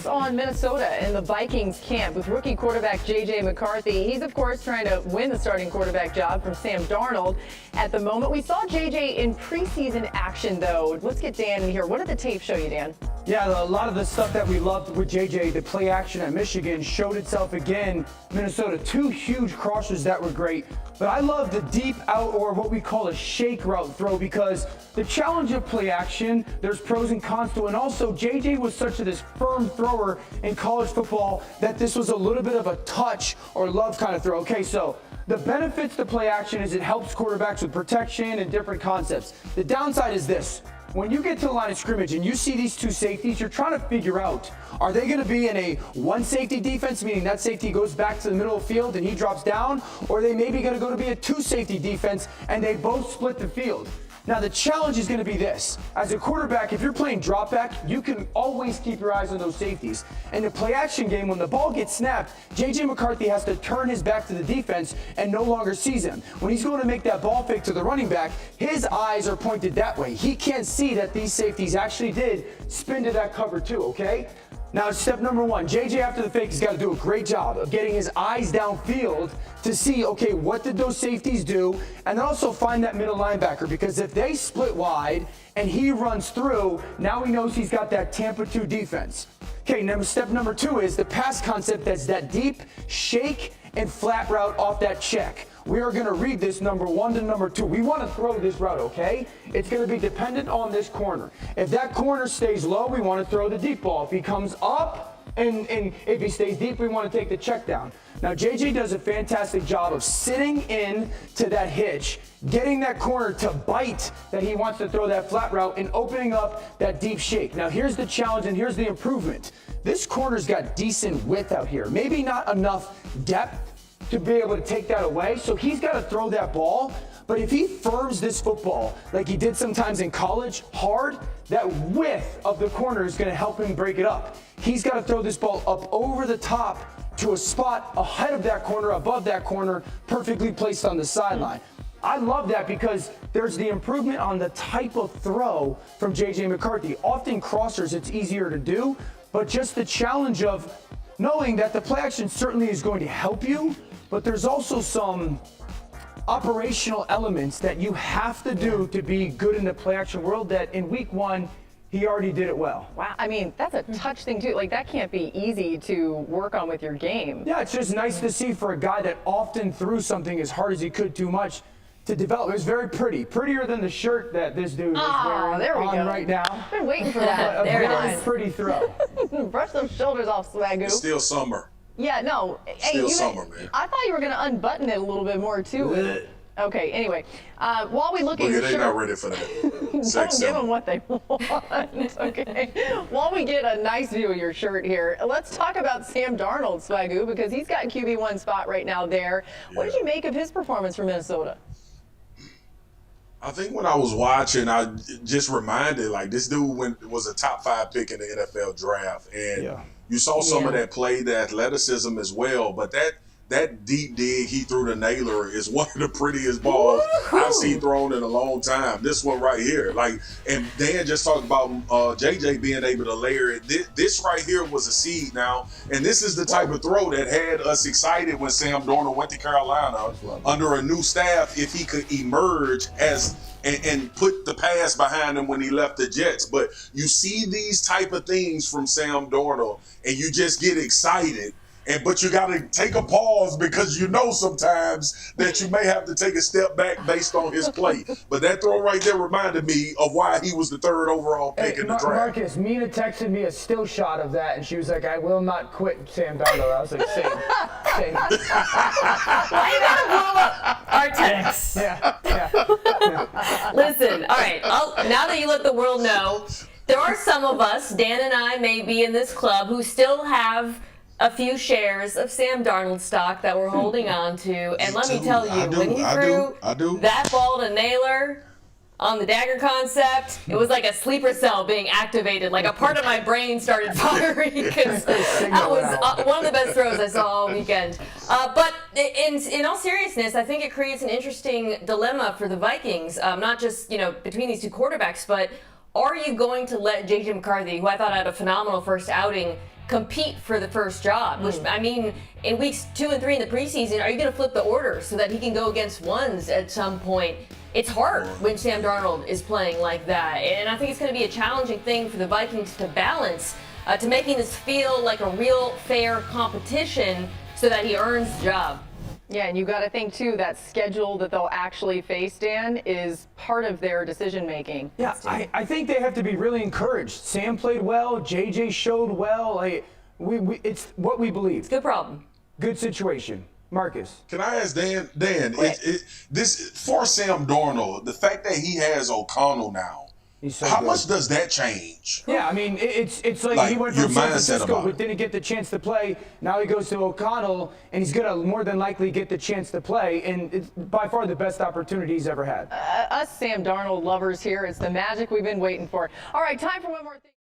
focus on Minnesota and the Vikings camp with rookie quarterback J.J. McCarthy. He's, of course, trying to win the starting quarterback job from Sam Darnold at the moment. We saw J.J. in preseason action, though. Let's get Dan in here. What did the tape show you, Dan? Yeah, a lot of the stuff that we loved with J.J., the play action at Michigan, showed itself again. Minnesota, 2 huge crossers that were great. But I love the deep out, or what we call a shake route throw, because the challenge of play action, there's pros and cons to it. And also, J.J. was such this firm thrower in college football that this was a little bit of a touch or love kind of throw. Okay, so the benefits to play action is it helps quarterbacks with protection and different concepts. The downside is this. When you get to the line of scrimmage and you see these 2 safeties, you're trying to figure out, are they going to be in a 1 safety defense, meaning that safety goes back to the middle of the field and he drops down, or are they maybe going to go to be a 2 safety defense and they both split the field? Now, the challenge is going to be this. As a quarterback, if you're playing drop back, you can always keep your eyes on those safeties. In the play action game, when the ball gets snapped, J.J. McCarthy has to turn his back to the defense and no longer sees him. When he's going to make that ball fake to the running back, his eyes are pointed that way. He can't see that these safeties actually did spin to that cover too, okay? Now, step number 1, J.J. after the fake has got to do a great job of getting his eyes downfield to see, okay, what did those safeties do? And then also find that middle linebacker, because if they split wide and he runs through, now he knows he's got that Tampa 2 defense. Okay, step number 2 is the pass concept. That's that deep shake and flat route off that check. We are going to read this number 1 to number 2. We want to throw this route, okay? It's going to be dependent on this corner. If that corner stays low, we want to throw the deep ball. If he comes up and if he stays deep, we want to take the check down. Now, JJ does a fantastic job of sitting in to that hitch, getting that corner to bite that he wants to throw that flat route, and opening up that deep shake. Now, here's the challenge and here's the improvement. This corner's got decent width out here. Maybe not enough depth to be able to take that away, so he's got to throw that ball. But if he firms this football like he did sometimes in college hard, that width of the corner is going to help him break it up. He's got to throw this ball up over the top to a spot ahead of that corner, above that corner, perfectly placed on the sideline. I love that because there's the improvement on the type of throw from J.J. McCarthy. Often crossers, it's easier to do, but just the challenge of knowing that the play action certainly is going to help you, but there's also some operational elements that you have to do to be good in the play action world that in week 1, he already did it well. Wow, I mean, that's a touch thing too. Like, that can't be easy to work on with your game. Yeah, it's just nice to see for a guy that often threw something as hard as he could too much to develop. It was very pretty. Prettier than the shirt that this dude is wearing there we on go. right now. I've been waiting for that. A very pretty throw. Brush those shoulders off, Swagoo. It's still summer. Yeah, no. Still summer, man. I thought you were going to unbutton it a little bit more, too. Okay, anyway. While we look at your they're shirt. not ready for that. Don't give them what they want, okay? While we get a nice view of your shirt here, let's talk about Sam Darnold, Swagoo, because he's got QB1 spot right now there. What did you make of his performance for Minnesota? I think when I was watching, I just reminded, like, this dude was a top 5 pick in the NFL draft. And you saw some of that play, the athleticism as well. But that deep dig he threw to Naylor is one of the prettiest balls I've seen thrown in a long time. This one right here. Like, and Dan just talked about JJ being able to layer it. This right here was a seed now. And this is the type of throw that had us excited when Sam Darnold went to Carolina under a new staff, if he could emerge as and put the pass behind him when he left the Jets. But you see these type of things from Sam Darnold and you just get excited. But you got to take a pause because you know sometimes that you may have to take a step back based on his play. But that throw right there reminded me of why he was the 3rd overall pick in the draft. Marcus, Mina texted me a still shot of that, and she was like, "I will not quit Sam Darnold." I was like, "Same." Why you gotta blow up our texts? Yeah. Listen, all right. Now that you let the world know, there are some of us, Dan and I, may be in this club who still have a few shares of Sam Darnold stock that we're holding on to. And let me tell you, when he threw that ball to Naylor on the dagger concept, it was like a sleeper cell being activated. Like a part of my brain started firing because that was one of the best throws I saw all weekend. But in all seriousness, I think it creates an interesting dilemma for the Vikings, not just between these 2 quarterbacks, but Are you going to let J.J. McCarthy, who I thought had a phenomenal first outing, compete for the first job? Which, I mean, in weeks 2 and 3 in the preseason, are you going to flip the order so that he can go against ones at some point? It's hard when Sam Darnold is playing like that. And I think it's going to be a challenging thing for the Vikings to balance, to making this feel like a real fair competition so that he earns the job. Yeah, and you got to think, too, that schedule that they'll actually face, Dan, is part of their decision-making. Yeah, I think they have to be really encouraged. Sam played well. JJ showed well. It's what we believe. Good problem. Good situation. Marcus. Can I ask Dan? This for Sam Darnold, the fact that he has O'Connell now, So how good. much does that change? Yeah, I mean, it's like he went your from San mindset Francisco about but it. didn't get the chance to play. Now he goes to O'Connell, and he's going to more than likely get the chance to play, and it's by far the best opportunity he's ever had. Us Sam Darnold lovers here, it's the magic we've been waiting for. All right, time for one more thing.